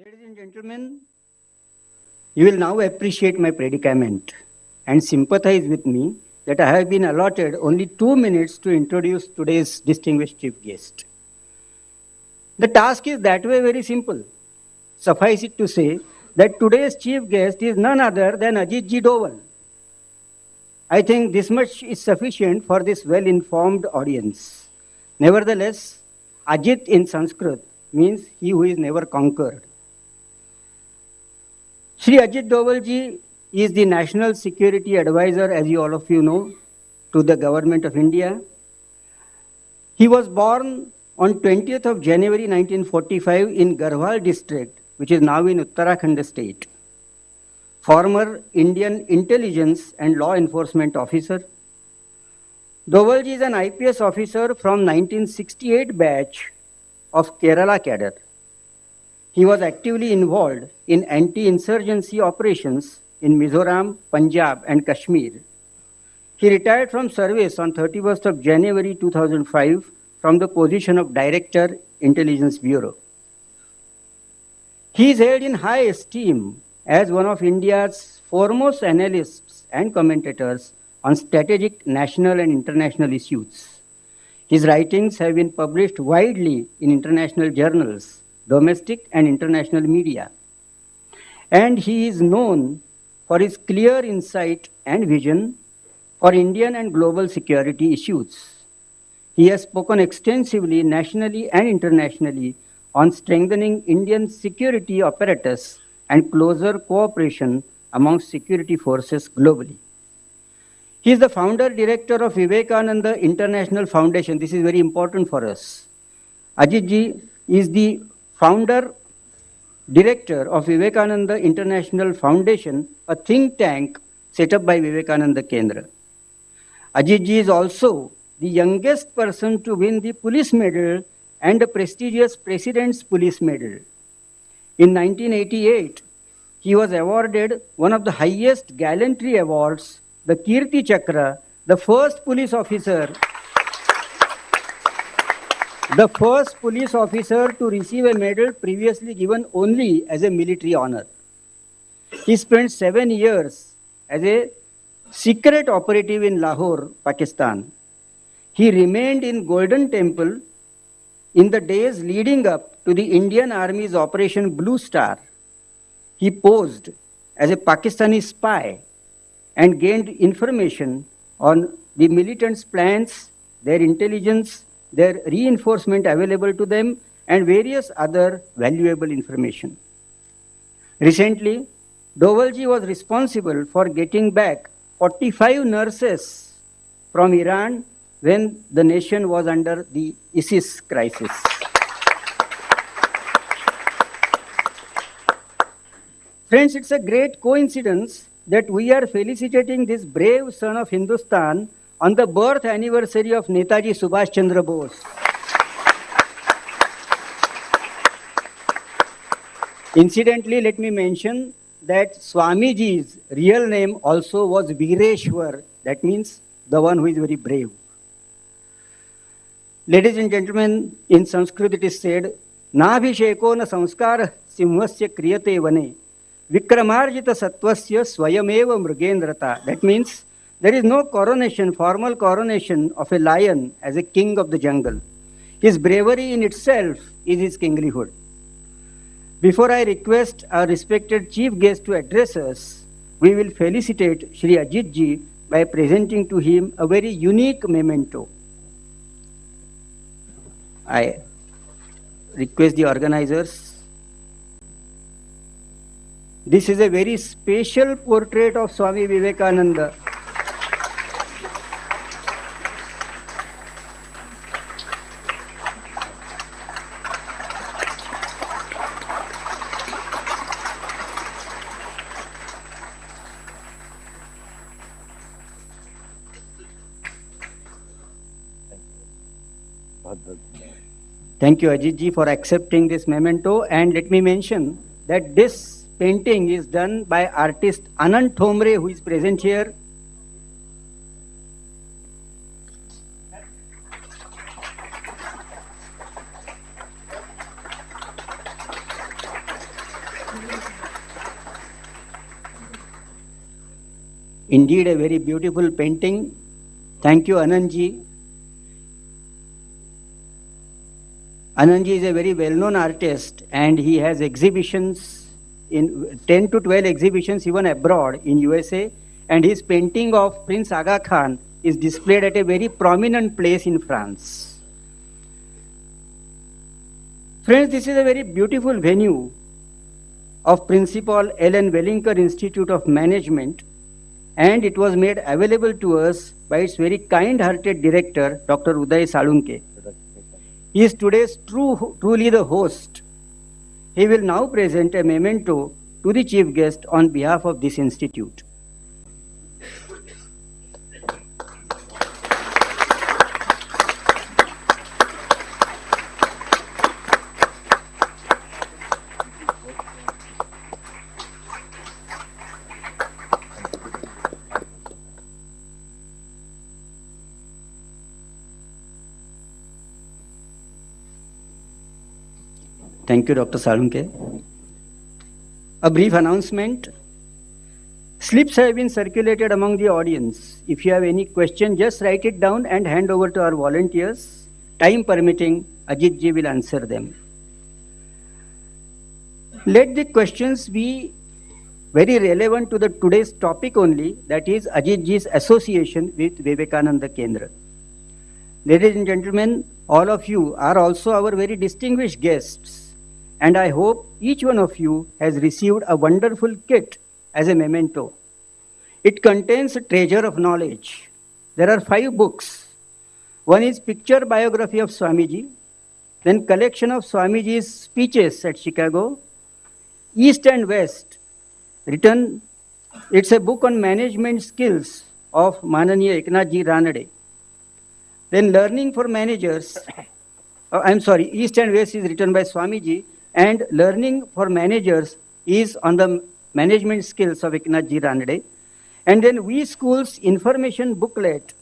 Ladies and gentlemen, you will now appreciate my predicament and sympathize with me that I have been allotted only 2 minutes to introduce today's distinguished chief guest. The task is that way very simple. Suffice it to say that today's chief guest is none other than Ajit Doval. I think this much is sufficient for this well-informed audience. Nevertheless, Ajit in Sanskrit means he who is never conquered. Shri Ajit Doval ji is the National Security Advisor, as you all of you know, to the Government of India. He was born on 20th of January 1945 in Garhwal district, which is now in Uttarakhand state. Former Indian intelligence and law enforcement officer. Doval ji is an IPS officer from 1968 batch of Kerala cadre. He was actively involved in anti-insurgency operations in Mizoram, Punjab, and Kashmir. He retired from service on 31st of January 2005 from the position of Director, Intelligence Bureau. He is held in high esteem as one of India's foremost analysts and commentators on strategic national and international issues. His writings have been published widely in international journals, domestic and international media. And he is known for his clear insight and vision for Indian and global security issues. He has spoken extensively nationally and internationally on strengthening Indian security apparatus and closer cooperation among security forces globally. He is the founder director of Vivekananda International Foundation. This is very important for us. Ajit ji is the founder director of Vivekananda International Foundation, a think tank set up by Vivekananda KENDRA. Ajit ji is also the youngest person to win the police medal and the prestigious President's Police Medal. In 1988, he was awarded one of the highest gallantry awards, the Kirti Chakra, the first police officer to receive a medal previously given only as a military honor. He spent 7 years as a secret operative in Lahore, Pakistan. He remained in Golden Temple in the days leading up to the Indian Army's Operation Blue Star. He posed as a Pakistani spy and gained information on the militants' plans, their intelligence, their reinforcement available to them, and various other valuable information. Recently, Doval ji was responsible for getting back 45 nurses from Iran when the nation was under the ISIS crisis. Friends, it's a great coincidence that we are felicitating this brave son of Hindustan on the birth anniversary of Netaji Subhash Chandra Bose. Incidentally, let me mention that Swamiji's real name also was Vireshwar. That means the one who is very brave. Ladies and gentlemen, in Sanskrit it is said, Nabhisheko na samskar simhasya kriyate vane, vikramarjita satvasya swayameva mrugendrata. That means there is no coronation, formal coronation of a lion as a king of the jungle. His bravery in itself is his kinglyhood. Before I request our respected chief guest to address us, we will felicitate Shri Ajit ji by presenting to him a very unique memento. I request the organizers. This is a very special portrait of Swami Vivekananda. Thank you, Ajit ji, for accepting this memento. And let me mention that this painting is done by artist Anand Thomre, who is present here. Indeed, a very beautiful painting. Thank you, Anandji. Anandji is a very well-known artist, and he has exhibitions in 10 to 12 exhibitions even abroad in USA. And his painting of Prince Aga Khan is displayed at a very prominent place in France. Friends, this is a very beautiful venue of Principal Ellen Welingkar Institute of Management, and it was made available to us by its very kind-hearted director, Dr. Uday Salunke. He is today's truly the host. He will now present a memento to the chief guest on behalf of this institute. Thank you, Dr. Salunke. A brief announcement. Slips have been circulated among the audience. If you have any question, just write it down and hand over to our volunteers. Time permitting, Ajit ji will answer them. Let the questions be very relevant to the today's topic only, that is Ajit ji's association with Vivekananda Kendra. Ladies and gentlemen, all of you are also our very distinguished guests. And I hope each one of you has received a wonderful kit as a memento. It contains a treasure of knowledge. There are 5 books. One is Picture Biography of Swamiji, then Collection of Swamiji's Speeches at Chicago, East and West, written, it's a book on management skills of Mananiya Eknathji Ranade. Then Learning for Managers, East and West is written by Swamiji, and Learning for Managers is on the management skills of Eknathji Ranade. And then We Schools information booklet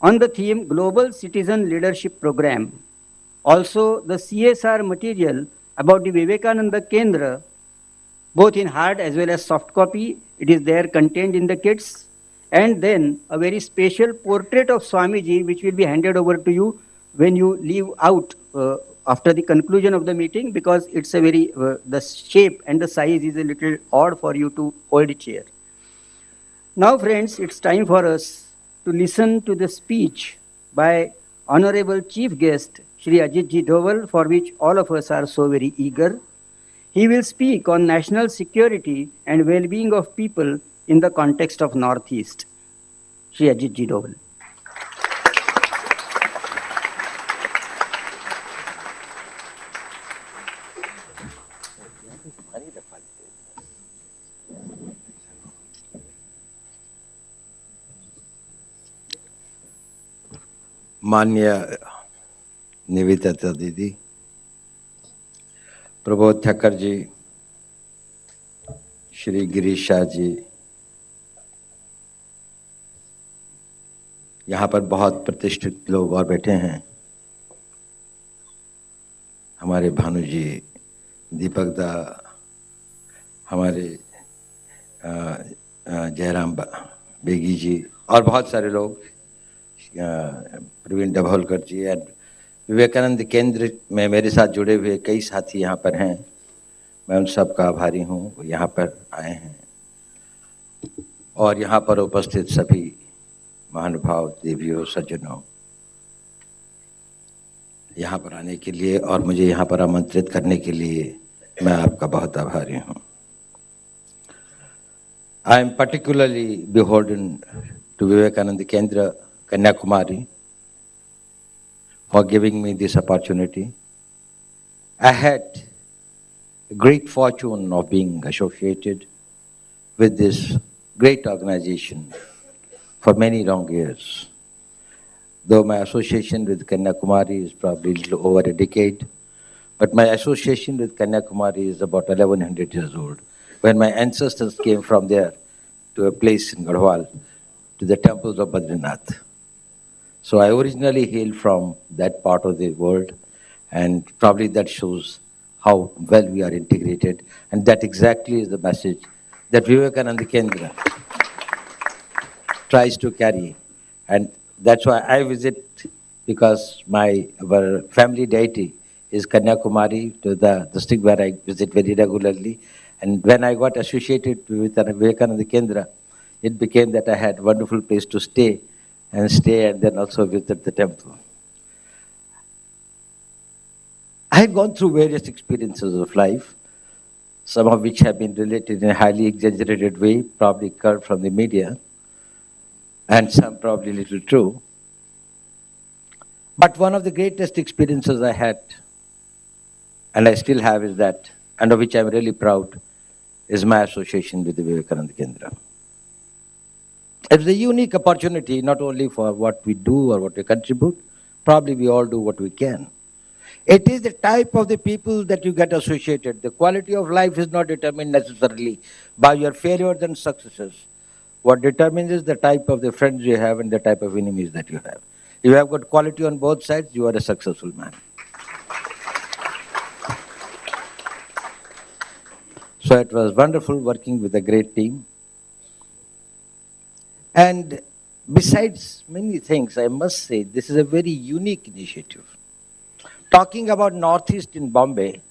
on the theme Global Citizen Leadership Program. Also the CSR material about the Vivekananda Kendra, both in hard as well as soft copy. It is there contained in the kits. And then a very special portrait of Swamiji, which will be handed over to you when you leave out after the conclusion of the meeting, because it's a very, the shape and the size is a little odd for you to hold a chair. Now friends, it's time for us to listen to the speech by Honorable Chief Guest, Shri Ajit Doval, for which all of us are so very eager. He will speak on national security and well-being of people in the context of Northeast. Shri Ajit Doval. माननीय निवेदिता दीदी, प्रबोध ठक्कर जी, श्री गिरीश शाह जी, यहाँ पर बहुत प्रतिष्ठित लोग और बैठे हैं, हमारे भानु जी, दीपक दा, हमारे जयराम बेगी जी और बहुत सारे लोग, प्रवीण डभौलकर जी एंड विवेकानंद केंद्र में मेरे साथ जुड़े हुए कई साथी यहाँ पर हैं। मैं उन सब का आभारी हूँ, यहाँ पर आए हैं। और यहाँ पर उपस्थित सभी महानुभाव, देवियों, सज्जनों, यहाँ पर आने के लिए और मुझे यहाँ पर आमंत्रित करने के लिए मैं आपका बहुत आभारी हूँ। I am particularly beholden to Vivekananda Kendra, Kanyakumari, for giving me this opportunity. I had a great fortune of being associated with this great organization for many long years. Though my association with Kanyakumari is probably a little over a decade, but my association with Kanyakumari is about 1100 years old, when my ancestors came from there to a place in Garhwal, to the temples of Badrinath. So I originally hail from that part of the world, and probably that shows how well we are integrated. And that exactly is the message that Vivekananda Kendra tries to carry. And that's why I visit, because our family deity is Kanyakumari, to the district where I visit very regularly. And when I got associated with Vivekananda Kendra, it became that I had a wonderful place to stay and then also visit the temple. I had gone through various experiences of life, some of which have been related in a highly exaggerated way, probably culled from the media, and some probably little true. But one of the greatest experiences I had, and I still have, is that, and of which I'm really proud, is my association with the Vivekananda Kendra. It's a unique opportunity, not only for what we do or what we contribute, probably we all do what we can. It is the type of the people that you get associated. The quality of life is not determined necessarily by your failures and successes. What determines is the type of the friends you have and the type of enemies that you have. If you have got quality on both sides, you are a successful man. So it was wonderful working with a great team. And besides many things, I must say this is a very unique initiative. Talking about Northeast in Bombay,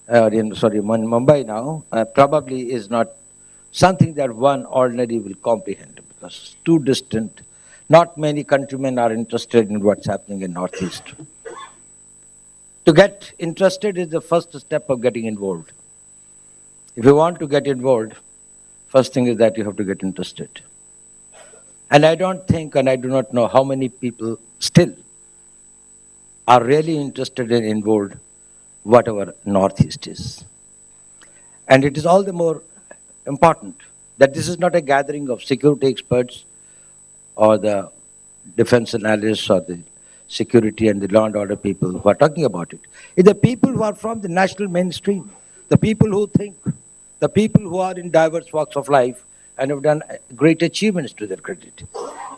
Mumbai now, probably is not something that one ordinary will comprehend, because it's too distant. Not many countrymen are interested in what's happening in Northeast. To get interested is the first step of getting involved. If you want to get involved, first thing is that you have to get interested. And I don't think, and I do not know how many people still are really interested and involved whatever Northeast is. And it is all the more important that this is not a gathering of security experts or the defense analysts or the security and the law and order people who are talking about it. It's the people who are from the national mainstream, the people who think, the people who are in diverse walks of life and have done great achievements to their credit.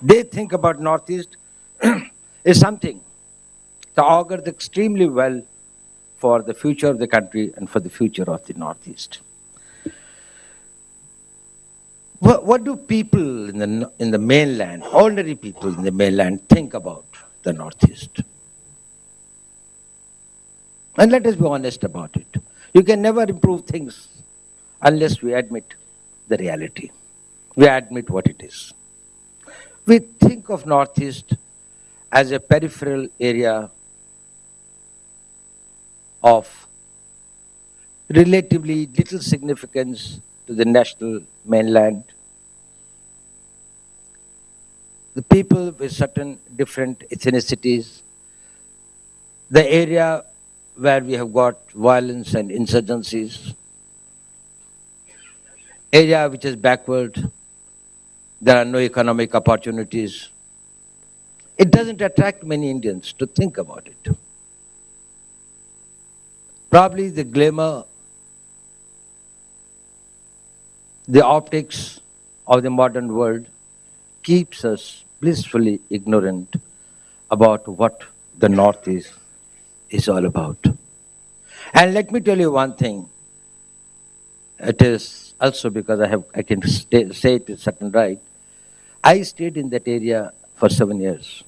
They think about Northeast is something that augurs extremely well for the future of the country and for the future of the Northeast. What do people in the mainland, ordinary people in the mainland, think about the Northeast? And let us be honest about it. You can never improve things unless we admit the reality. We admit what it is. We think of Northeast as a peripheral area of relatively little significance to the national mainland. The people with certain different ethnicities, the area where we have got violence and insurgencies, area which is backward, there are no economic opportunities. It doesn't attract many Indians to think about it. Probably the glamour, the optics of the modern world keeps us blissfully ignorant about what the Northeast is all about. And let me tell you one thing. It is also because I can say it with certain right. I stayed in that area for 7 years.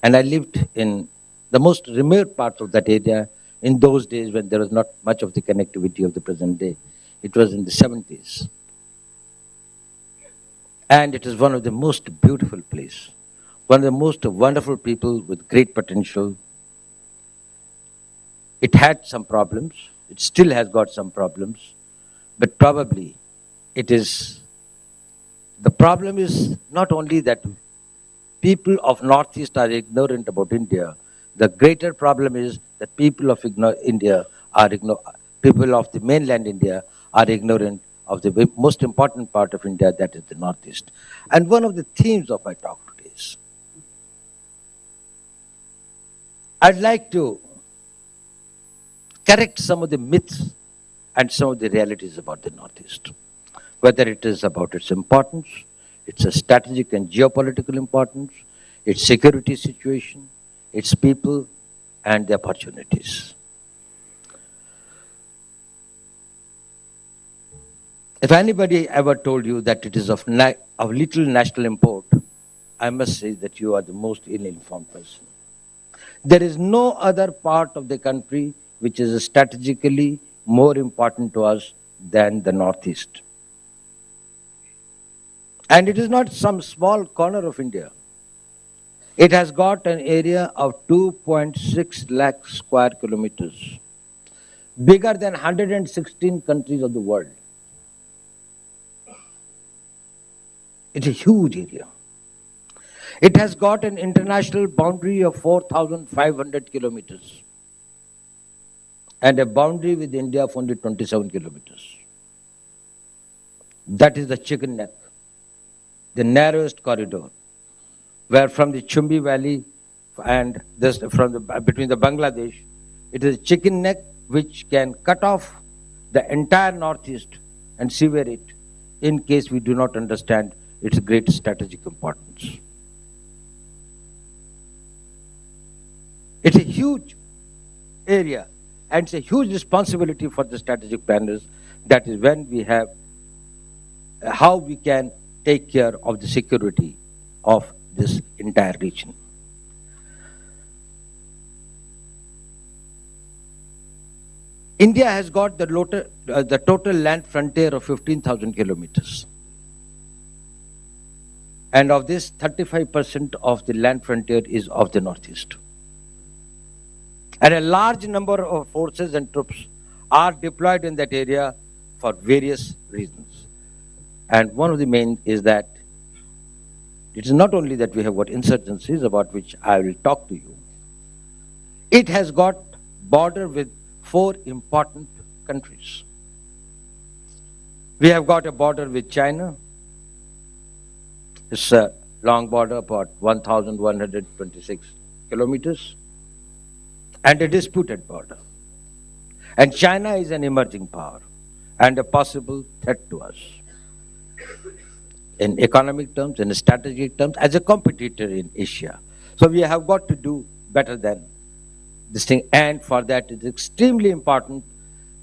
And I lived in the most remote parts of that area in those days when there was not much of the connectivity of the present day. It was in the 70s. And it is one of the most beautiful places, one of the most wonderful people with great potential. It had some problems. It still has got some problems. But probably the problem is not only that people of Northeast are ignorant about India. The greater problem is that people of India people of the mainland India are ignorant of the most important part of India, that is the Northeast. And one of the themes of my talk today is, I'd like to correct some of the myths and some of the realities about the Northeast. Whether it is about its importance, its strategic and geopolitical importance, its security situation, its people, and the opportunities. If anybody ever told you that it is of little national import, I must say that you are the most ill-informed person. There is no other part of the country which is strategically more important to us than the Northeast. And it is not some small corner of India. It has got an area of 2.6 lakh square kilometers, bigger than 116 countries of the world. It's a huge area. It has got an international boundary of 4,500 kilometers and a boundary with India of only 27 kilometers. That is the chicken neck, the narrowest corridor, where from the Chumbi Valley and this between the Bangladesh, it is a chicken neck which can cut off the entire Northeast and sever it in case we do not understand its great strategic importance. It's a huge area and it's a huge responsibility for the strategic planners. That is when we have how we can take care of the security of this entire region. India has got the total land frontier of 15,000 kilometers. And of this, 35% of the land frontier is of the Northeast. And a large number of forces and troops are deployed in that area for various reasons. And one of the main is that it is not only that we have got insurgencies about which I will talk to you. It has got border with 4 important countries. We have got a border with China. It's a long border, about 1,126 kilometers, and a disputed border. And China is an emerging power and a possible threat to us in economic terms, in strategic terms, as a competitor in Asia. So we have got to do better than this thing. And for that, it's extremely important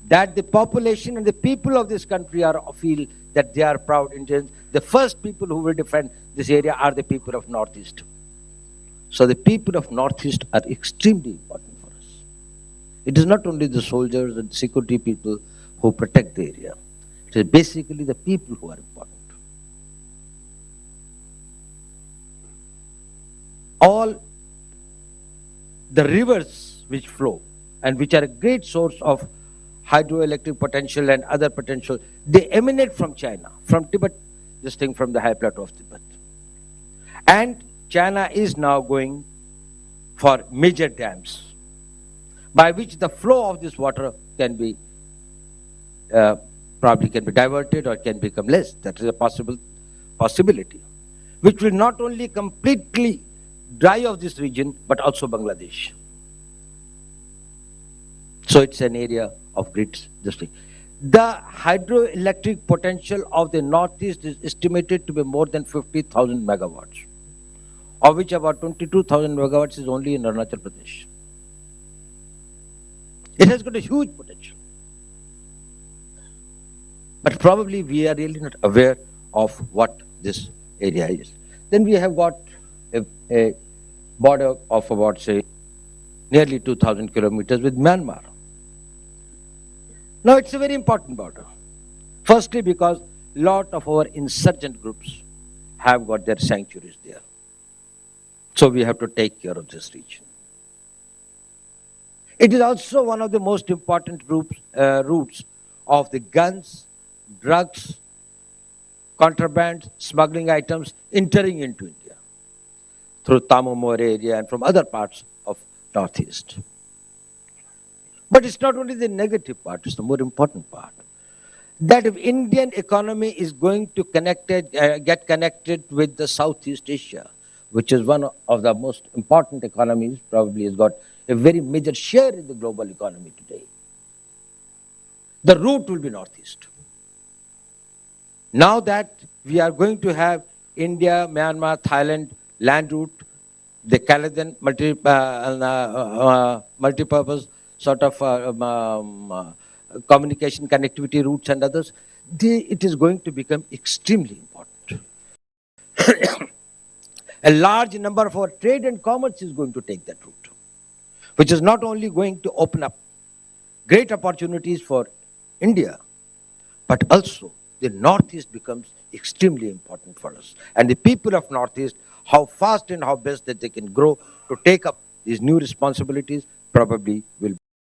that the population and the people of this country feel that they are proud Indians. The first people who will defend this area are the people of Northeast. So the people of Northeast are extremely important for us. It is not only the soldiers and security people who protect the area. It is basically the people who are important. All the rivers which flow and which are a great source of hydroelectric potential and other potential, they emanate from China, from Tibet, this thing from the high plateau of Tibet. And China is now going for major dams by which the flow of this water can be probably can be diverted or can become less. That is a possibility, which will not only completely dry off this region, but also Bangladesh. So it's an area of great district. The hydroelectric potential of the Northeast is estimated to be more than 50,000 megawatts, of which about 22,000 megawatts is only in Arunachal Pradesh. It has got a huge potential. But probably we are really not aware of what this area is. Then we have got a border of about, say, nearly 2,000 kilometers with Myanmar. Now, it's a very important border. Firstly, because a lot of our insurgent groups have got their sanctuaries there. So we have to take care of this region. It is also one of the most important routes of the guns, drugs, contraband, smuggling items entering into India through Tamumore area and from other parts of Northeast. But it's not only the negative part, it's the more important part. That if Indian economy is going to get connected with the Southeast Asia, which is one of the most important economies, probably has got a very major share in the global economy today, the route will be Northeast. Now that we are going to have India, Myanmar, Thailand land route, the Caledon multi-purpose sort of communication connectivity routes and others, it is going to become extremely important. A large number of our trade and commerce is going to take that route, which is not only going to open up great opportunities for India, but also the Northeast becomes extremely important for us. And the people of Northeast, how fast and how best that they can grow to take up these new responsibilities probably will